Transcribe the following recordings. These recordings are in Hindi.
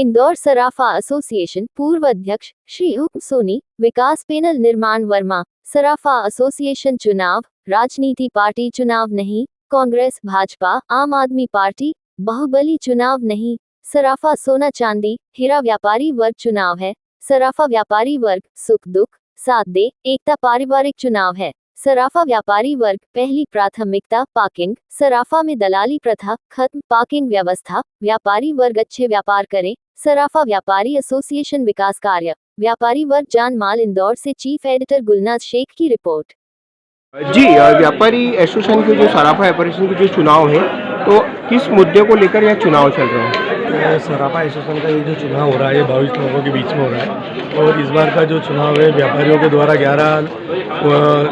इंदौर सराफा एसोसिएशन पूर्व अध्यक्ष श्री उप सोनी, विकास पैनल निर्माण वर्मा। सराफा एसोसिएशन चुनाव, राजनीति पार्टी चुनाव नहीं, कांग्रेस भाजपा आम आदमी पार्टी बाहुबली चुनाव नहीं। सराफा सोना चांदी हीरा व्यापारी वर्ग चुनाव है। सराफा व्यापारी वर्ग सुख दुख साथ दे एकता पारिवारिक चुनाव है। सराफा व्यापारी वर्ग पहली प्राथमिकता पार्किंग। सराफा में दलाली प्रथा खत्म, पार्किंग व्यवस्था, व्यापारी वर्ग अच्छे व्यापार करें। सराफा व्यापारी एसोसिएशन विकास कार्य, व्यापारी वर्ग जान माल। इंदौर से चीफ एडिटर गुलनाज शेख की रिपोर्ट। जी, व्यापारी एसोसिएशन के जो सराफा एसोसिएशन के जो चुनाव है, तो किस मुद्दे को लेकर यह चुनाव चल रहा है? सराफा एसोसिएशन का ये जो चुनाव हो रहा है, 22 लोगों के बीच में हो रहा है और इस बार का जो चुनाव है व्यापारियों के द्वारा 11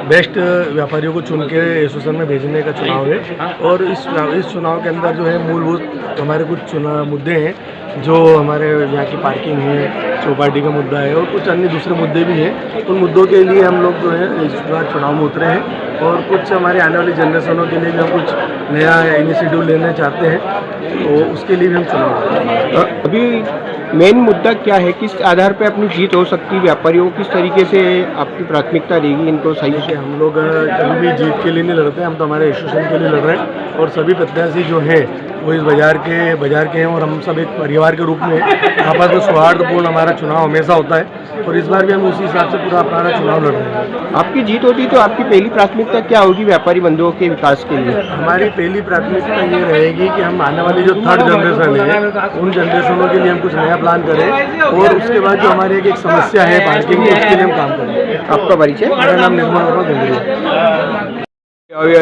बेस्ट व्यापारियों को चुन के एसोसिएशन में भेजने का चुनाव है। और इस चुनाव के अंदर जो है मूलभूत हमारे कुछ मुद्दे हैं, जो हमारे यहाँ की पार्किंग है, चौपाटी का मुद्दा है और कुछ अन्य दूसरे मुद्दे भी हैं। उन मुद्दों के लिए हम लोग जो है इस बार चुनाव में उतरे हैं और कुछ हमारे आने वाली जनरेशनों के लिए भी हम कुछ नया इनिशिएटिव लेना चाहते हैं, तो उसके लिए भी हम चुनाव। अभी मेन मुद्दा क्या है, किस आधार पर अपनी जीत हो सकती है? व्यापारियों को किस तरीके से आपकी प्राथमिकता रहेगी इनको सही से? हम लोग कभी भी जीत के लिए नहीं लड़ते हैं, हम तो हमारे एसोसिएशन के लिए लड़ रहे हैं और सभी प्रत्याशी जो हैं वो इस बाजार के हैं और हम सब एक परिवार के रूप में आपस में सौहार्दपूर्ण हमारा चुनाव हमेशा होता है और इस बार भी हम उसी हिसाब से पूरा अपना चुनाव लड़ रहे हैं। आपकी जीत होती तो आपकी पहली प्राथमिकता क्या होगी व्यापारी बंधुओं के विकास के लिए? हमारी पहली प्राथमिकता ये रहेगी कि हम आने वाली जो थर्ड जनरेशन है उन जनरेशनों के लिए हम कुछ नया प्लान करें और उसके बाद जो हमारी एक समस्या है पार्किंग की, उसके लिए हम काम करें। आपका परिचय? मेरा नाम निर्मल वर्मा घुंगरू।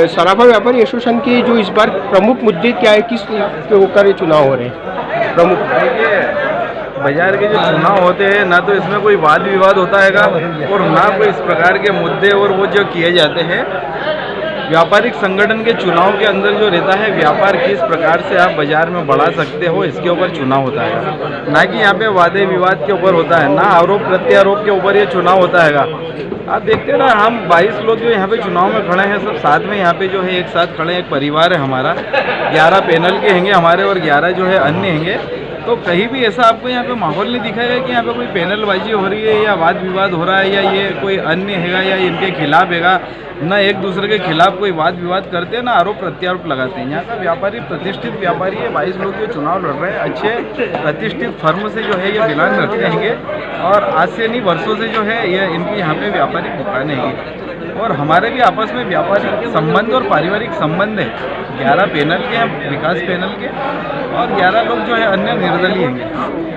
सराफा व्यापारी एसोसिएशन के जो इस बार प्रमुख मुद्दे क्या है, किस के होकर ये चुनाव हो रहे हैं? प्रमुख बाजार के जो चुनाव होते हैं ना तो इसमें कोई वाद विवाद होता है और ना कोई इस प्रकार के मुद्दे और वो जो किए जाते हैं। व्यापारिक संगठन के चुनाव के अंदर जो रहता है व्यापार किस प्रकार से आप बाजार में बढ़ा सकते हो, इसके ऊपर चुनाव होता है, ना कि यहाँ पे वादे विवाद के ऊपर होता है, ना आरोप प्रत्यारोप के ऊपर ये चुनाव होता है। आप देखते हैं ना, हम 22 लोग जो यहाँ पे चुनाव में खड़े हैं सब साथ में यहाँ पे जो है एक साथ खड़े हैं, एक परिवार है हमारा। 11 पैनल के हैंगे हमारे और 11 जो है अन्य हैंगे। तो कहीं भी ऐसा आपको यहाँ पे माहौल नहीं दिखाएगा कि यहाँ पे कोई पैनलबाजी हो रही है या वाद विवाद हो रहा है या ये कोई अन्य हैगा या इनके खिलाफ हैगा। ना एक दूसरे के खिलाफ कोई वाद विवाद करते हैं, ना आरोप प्रत्यारोप लगाते हैं। यहाँ का व्यापारी प्रतिष्ठित व्यापारी है, 22 लोग जो चुनाव लड़ रहे हैं अच्छे प्रतिष्ठित फर्म से जो है ये बिलोंग रखते हैंगे और आज से नहीं वर्षों से जो है ये इनकी यहाँ पे व्यापारिक दुकानें हैं और हमारे भी आपस में व्यापारिक संबंध और पारिवारिक संबंध है। 11 पैनल के हैं, विकास पैनल के, और 11 लोग जो है अन्य निर्दलीय हैं।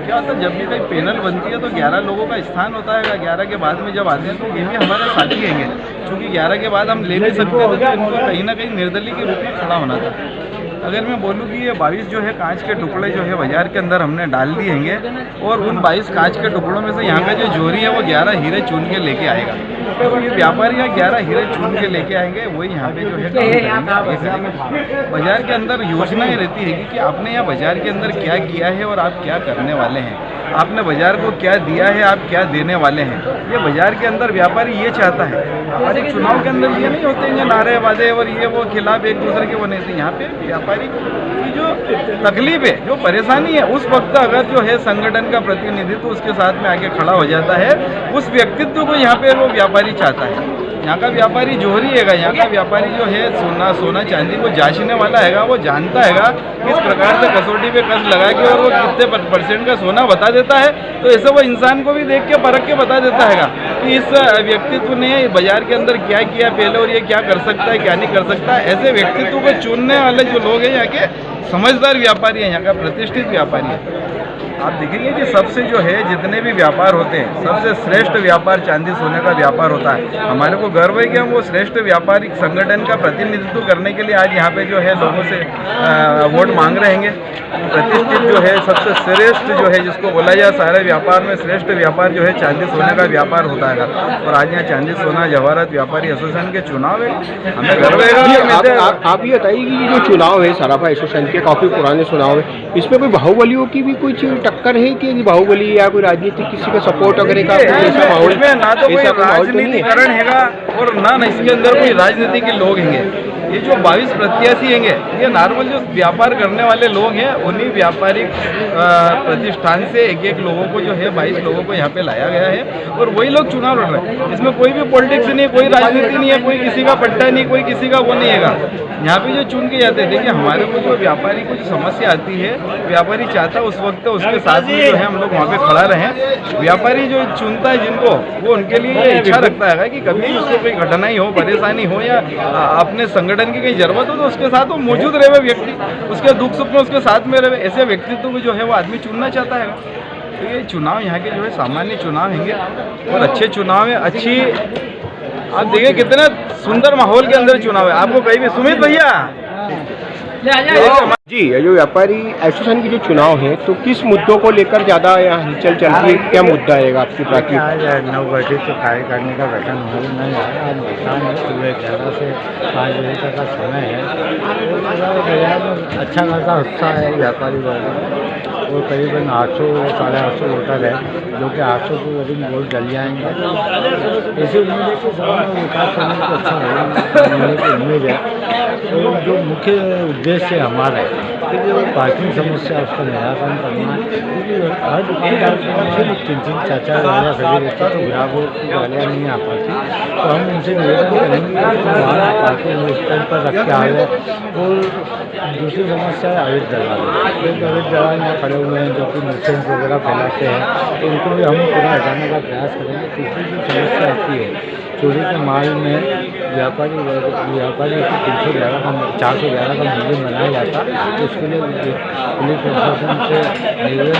क्या होता है, जब भी कोई पैनल बनती है तो 11 लोगों का स्थान होता है। 11 के बाद में जब आते हैं तो ये भी हमारे साथी हैंगे, क्योंकि 11 के बाद हम ले नहीं सकते थे तो इनको कहीं ना कहीं निर्दलीय के रूप में खड़ा होना था। अगर मैं बोलूँ कि ये 22 जो है कांच के टुकड़े जो है बाजार के अंदर हमने डाल दिए हैंगे और उन 22 कांच के टुकड़ों में से यहाँ का जो जोरी है वो 11 हीरे चुन के लेके आएगा। तो ये व्यापारी यहाँ 11 हीरे चुन के लेके आएंगे, वही यहाँ पे जो है बाजार के अंदर योजनाएं रहती है कि आपने यहाँ बाजार के अंदर क्या किया है और आप क्या करने वाले हैं, आपने बाजार को क्या दिया है, आप क्या देने वाले हैं। ये बाजार के अंदर व्यापारी ये चाहता है। हमारे चुनाव के अंदर ये नहीं होते हैं नारे वादे और ये वो खिलाफ एक दूसरे के बने थे। यहाँ पे व्यापारी की जो तकलीफ है, जो परेशानी है, उस वक्त अगर जो है संगठन का प्रतिनिधित्व उसके साथ में आके खड़ा हो जाता है, उस व्यक्तित्व को यहाँ पे वो व्यापारी चाहता है। यहाँ का व्यापारी जोहरी हैगा, यहाँ का व्यापारी जो है सोना चांदी को जांचने वाला हैगा, वो जानता हैगा किस प्रकार से कसौटी पे कस लगा के और वो कितने % का सोना बता देता है। तो ऐसे वो इंसान को भी देख के परख के बता देता हैगा कि इस व्यक्तित्व ने बाजार के अंदर क्या किया पहले और ये क्या कर सकता है क्या नहीं कर सकता। ऐसे व्यक्तित्व को चुनने वाले जो लोग हैं यहाँ के समझदार व्यापारी हैं, यहाँ का प्रतिष्ठित व्यापारी है। आप देखेंगे कि सबसे जो है जितने भी व्यापार होते हैं सबसे श्रेष्ठ व्यापार चांदी सोने का व्यापार होता है। हमारे को गर्व है कि हम वो श्रेष्ठ व्यापारिक संगठन का प्रतिनिधित्व करने के लिए आज यहाँ पे जो है लोगों से वोट मांग रहे हैं। प्रतिष्ठित जो है सबसे श्रेष्ठ जो है जिसको बोला जाए सारे व्यापार में श्रेष्ठ व्यापार जो है चांदी सोने का व्यापार होता है और आज यहाँ चांदी सोना जवाहरात व्यापारी एसोसिएशन के चुनाव है, हमें गर्व है। आप ये बताइए कि जो चुनाव है सराफा एसोसिएशन के काफी पुराने चुनाव है, इसमें कोई बाहुबलियों की भी कुछ टक्कर है कि बाहुबली या कोई राजनीतिक किसी का सपोर्ट वगैरह का ऐसा माहौल? ना तो कोई राजनीतिकरण हैगा और ना इसके अंदर कोई राजनीति के लोग हैंगे। ये जो 22 प्रत्याशी हैं ये नॉर्मल जो व्यापार करने वाले लोग हैं उन्हीं व्यापारिक प्रतिष्ठान से एक एक लोगों को जो है 22 लोगों को यहाँ पे लाया गया है और वही लोग चुनाव लड़ रहे हैं। इसमें कोई भी पॉलिटिक्स नहीं है, कोई राजनीति नहीं है, कोई किसी का पट्टा नहीं, कोई किसी का वो नहीं है। यहाँ पे जो चुन के जाते हैं, देखिए हमारे को जो व्यापारी को जो समस्या आती है, व्यापारी चाहता है उस वक्त उसके साथ में जो है हम लोग वहाँ पे खड़ा रहें। व्यापारी जो चुनता है जिनको, वो उनके लिए ये इच्छा रखता है कि कभी उसको कोई घटनाई हो, परेशानी हो या अपने संगठन की कहीं जरूरत हो तो उसके साथ वो मौजूद रहे व्यक्ति, उसके दुख सुख में उसके साथ में रहे। ऐसे व्यक्तित्व को जो है वो आदमी चुनना चाहता है। तो ये चुनाव यहाँ के जो है सामान्य चुनाव हैंगे और अच्छे चुनाव है। अच्छी आप देखिए कितने सुंदर माहौल के अंदर चुनाव है। आपको कहीं भी सुमित भैया जी, ये जो व्यापारी एसोसिएशन की जो चुनाव है तो किस मुद्दों को लेकर ज़्यादा यहाँ हलचल चलती है, क्या मुद्दा आएगा आपकी प्राथमिकता? आज 9 बजे तो कार्य करने का गठन हो नहीं है। आज मतदान है, सुबह 11 से 5 बजे तक का समय है। बाजार में अच्छा खासा उत्साह है व्यापारी वर्ग में और करीबन 800 साढ़े 800 वोटर है जो कि 800 को करीब वोट डल जाएंगे। ऐसी उम्मीद है कि समाज में विकास करने को अच्छा होने की उम्मीद है। और जो मुख्य उद्देश्य हमारा है कि जो पार्किंग समस्या उसका निराकरण करना है, क्योंकि हर दुकानदार के 3-3 4-4 गाड़ियाँ खड़ी रहती तो ग्राहकों की गाड़ियाँ नहीं आ पाती। तो हम उनसे निवेदन करेंगे कि वहाँ पार्किंग स्टैंड पर रख के आ गए। और दूसरी समस्या है अवैध दलाल। अवैध दलाल यहाँ खड़े हुए हैं जो कि नुकसान वगैरह फैलाते हैं, तो उनको भी हम पूरा हटाने का प्रयास करेंगे। तीसरी जो समस्या आती है चोरी के माल में व्यापारी को 311 का 411 का मूल्य बनाया जाता है। तो उसके लिए पुलिस प्रशासन से निवेदन